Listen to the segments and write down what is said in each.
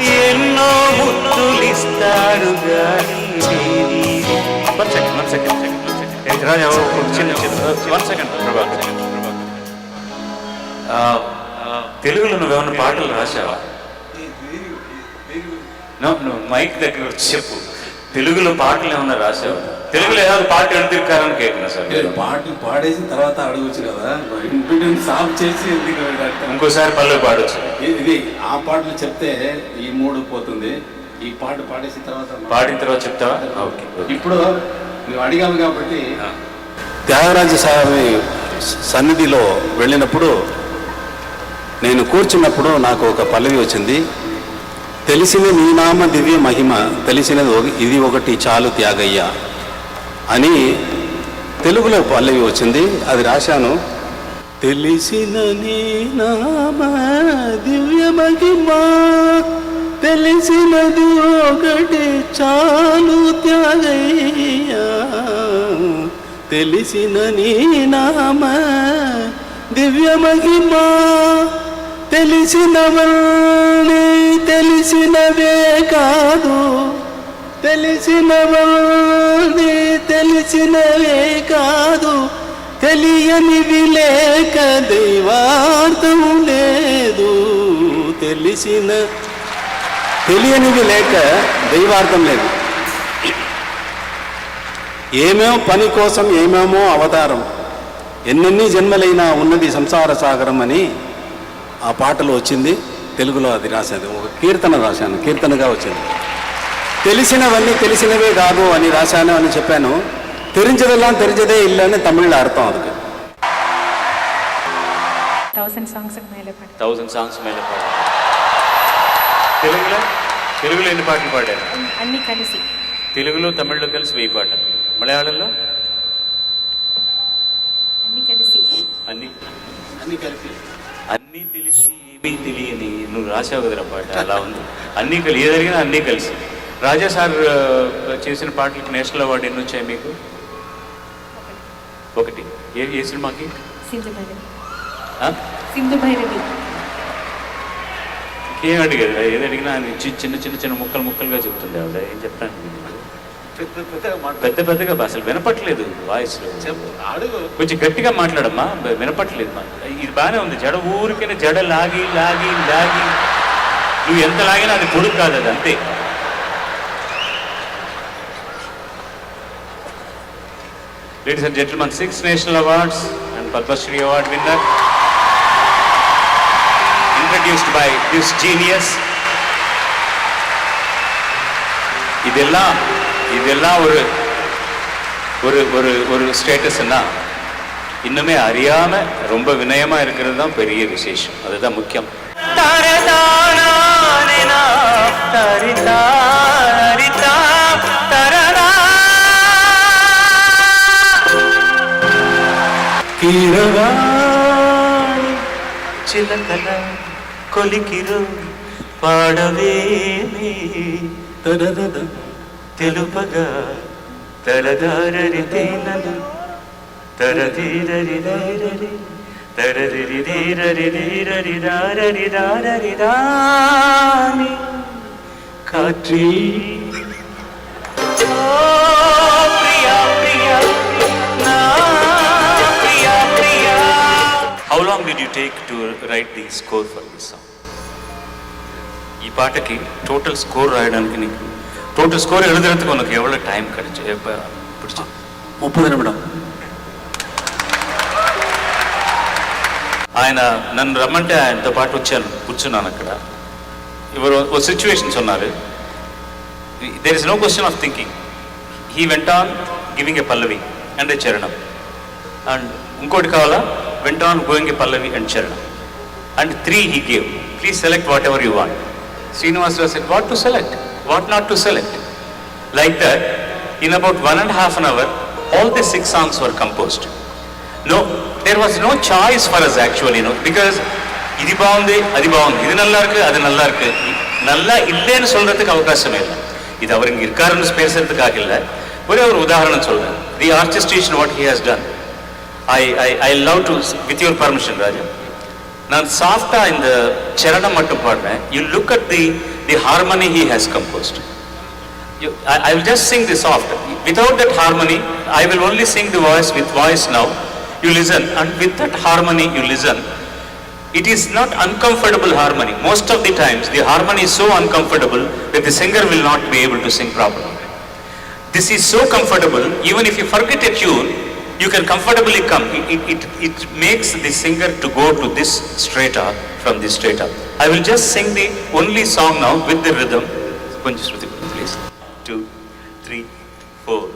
ఎన్నో ముద్దులిస్తాడు గాని తెలుగులో నువ్వేమన్నా పాటలు రాసావా? నువ్వు మైక్ దగ్గర వచ్చి చెప్పు. తెలుగులో పాటలు ఏమన్నా రాసావా? తెలుగులో ఏதாவது పాట எழுதிருக்காருன்னு கேட்கணும் సార్. పాటలు పాడేసిన తర్వాత అడగచ్చు కదా, సాఫ్ చేసి ఇంకోసారి పల్లవి పాడొచ్చు. ఇది ఆ పాటలు చెప్తే ఈ మూడు పోతుంది. ఈ పాట పాడిన తర్వాత చెప్తావా? ఇప్పుడు నువ్వు అడిగాము కాబట్టి త్యాగరాజ స్వామి సన్నిధిలో వెళ్ళినప్పుడు నేను కూర్చున్నప్పుడు నాకు ఒక పల్లవి వచ్చింది. తెలిసిన నీ నామ దివ్య మహిమ, తెలిసినది ఇది ఒకటి చాలు త్యాగయ్య అని తెలుగులో పల్లవి వచ్చింది. అది రాశాను. తెలిసిన నీ నామ దివ్య మహిమ, తెలిసినది ఒకటి చాలు త్యాగయ్య, తెలిసిన నీ నామ దివ్య మహిమ, తెలిసినవన్నీ తెలిసినవే కాదు, తెలిసినవన్నీ తెలిసినవే కాదు, తెలియనివి లేక దైవార్థం లేదు, తెలియనివి లేక దైవార్థం లేదు. ఏమేమో పని కోసం ఏమేమో అవతారం, ఎన్నెన్ని జన్మలైనా ఉన్నది సంసార సాగరం అని ఆ పాటలో వచ్చింది. తెలుగులో అది రాశాను, ఒక కీర్తన రాశాను, కీర్తనగా వచ్చింది. తెలిసినవన్నీ తెలిసినవే కాదు అని రాశాను అని చెప్పాను. தெரிஞ்சதெல்லாம் தெரிஞ்சதே இல்லைன்னு தமிழில் அர்த்தம். அதுக்கு 1000 songs மேலே பாடு. 1000 songs மேலே பாடு. తెలుగులో ఎన్ని పాటలు పాడారు? అన్ని కలిసి. తెలుగులో తమిళ్లో కలిసి 1000 పాటలు. మలయాళంలో అన్ని కలిసి. అన్ని కలిసి. అన్నీ తెలిసి ఏమీ తెలియని నువ్వు రాసావు కదరా పాట, అలా ఉంది. అన్నీ కలిసి ఏ జరిగినా అన్నీ కలిసి. రాజా సార్ చేసిన పాటలకు నేషనల్ అవార్డు ఎన్ని వచ్చాయి మీకు? ఒకటి. ఏ సినిమాకి? సింధు భైరవి. ఇంకేం అడిగారు? ఏది అడిగినా చిన్న చిన్న చిన్న ముక్కలుగా చెప్తుంది ఆవిడ. ఏం చెప్తాను, పెద్దగా అసలు వినపట్లేదు. వాయిస్ కొంచెం గట్టిగా మాట్లాడమ్మా, వినపట్లేదు. ఇది బాగానే ఉంది. జడ ఊరికైనా జడ లాగి నువ్వు ఎంత లాగినా అది పొడుగు కాదు, అది అంతే. Ladies and gentlemen, 6 national awards and Padma Shri Award winner, introduced by this genius. இதெல்லாம் ஒரு ஸ்டேட்டஸ்னா இன்னுமே அறியாம ரொம்ப வினயமா இருக்கிறது தான் பெரிய விசேஷம். அதுதான் முக்கியம். చిలకల కొలికిరు పాడవేమి తరదద తెలుపగా తరదారరి తేనలు తరదీరరి తరదిరిరరి కాట్రీ. How long did you take to write the score for this song? ఈ పాటకి టోటల్ స్కోర్ రాయడానికి నీకు టోటల్ స్కోర్ எழுதுறதுக்கு உனக்கு எவ்வளவு டைம் கிடைச்சு? பிடிச்சு 30 నిమిషం. ఆయన నన్ను రమ్మంటే ఆయనతో పాటు కూర్చున్నాను అక్కడ. ఇవరు ఒక సిచ్యువేషన్ சொன்னாరు. There is no question of thinking. He went on giving a pallavi and a charanam, and ఇంకోటి కావాలా, went on going a pallavi and charanam, and 3 he gave. Please select whatever you want. Srinivasarao said what to select, what not to select. Like that, in about 1.5 hours, all the 6 songs were composed. No, there was no choice for us actually, because ఇది బాగుంది అది బాగుంది, ఇది நல்லா இருக்கு அது நல்லா இருக்கு, நல்லா இல்லைன்னு சொல்றதுக்கு அவகாசமே இல்லை. இது அவர் இங்க இருக்காருன்னு பேசுறதுக்காக இல்லை, ஒரே ஒரு உதாரணம் சொல்றேன். The orchestration what he has done, I love to, with your permission Raja, நான் சாஃப்டா இந்த சரணம் மட்டும் பாடுறேன். You look at the the harmony he has composed. I will just sing this soft. Without that harmony, I will only sing the voice with voice now. You listen, and with that harmony you listen. It is not uncomfortable harmony. Most of the times, the harmony is so uncomfortable that the singer will not be able to sing properly. This is so comfortable, even if you forget a tune, you can comfortably come. It makes the singer to go to this strata from this strata. I will just sing the only song now with the rhythm. Konja Shruti, please. 2, 3, 4.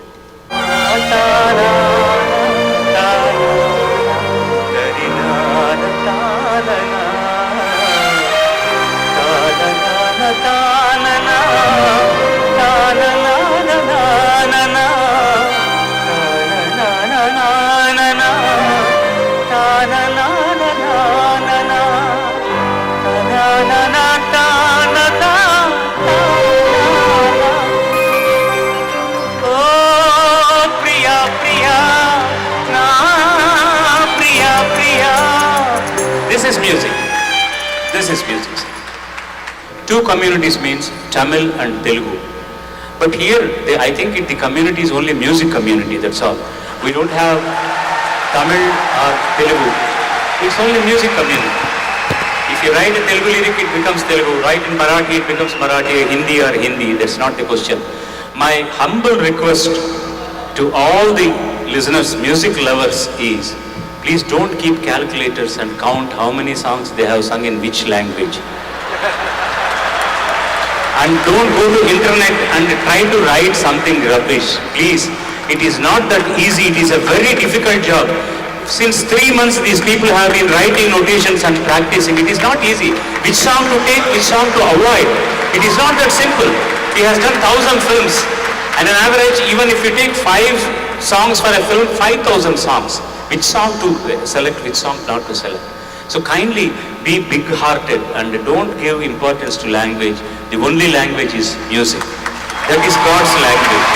This is music. Two communities means Tamil and Telugu. But here, I think the community is only music community, that's all. We don't have Tamil or Telugu. It's only music community. If you write a Telugu lyric, it becomes Telugu. Write in Marathi, it becomes Marathi, Hindi or Hindi. That's not the question. My humble request to all the listeners, music lovers is, please don't keep calculators and count how many songs they have sung in which language. And don't go to internet and try to write something rubbish. Please, it is not that easy. It is a very difficult job. Since 3 months, these people have been writing notations and practicing. It is not easy. Which song to take, which song to avoid. It is not that simple. He has done 1,000 films. And on average, even if you take 5 songs for a film, 5,000 songs. Which song to select, which song not to select. So kindly be big-hearted and don't give importance to language. The only language is music. That is God's language.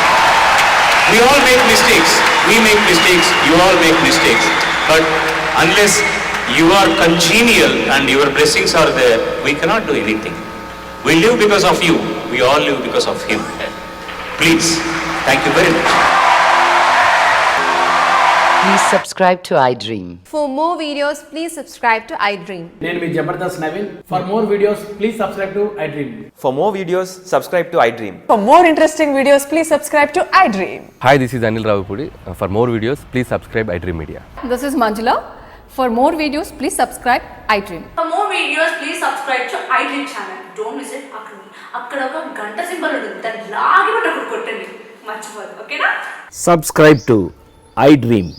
We all make mistakes. We make mistakes. You all make mistakes. But unless you are congenial and your blessings are there, we cannot do anything. We live because of you. We all live because of Him. Please, thank you very much. Please subscribe to iDream. For more videos, please subscribe to iDream. నేను మీ Jabardasth Naveen. For more videos please subscribe to iDream. For more videos, subscribe to iDream. For more interesting videos, please subscribe to iDream. Hi, this is Anil Ravipudi. For more videos, please subscribe iDream Media. This is Manjula. For more videos, please subscribe iDream. For more videos, please subscribe to iDream channel. Don't miss it. అక్కడ ఒక గంట symbol ఉంటుంది, దాన్ని లాగి కొట్టండి, మర్చిపోదు. ఓకేనా? Subscribe to iDream.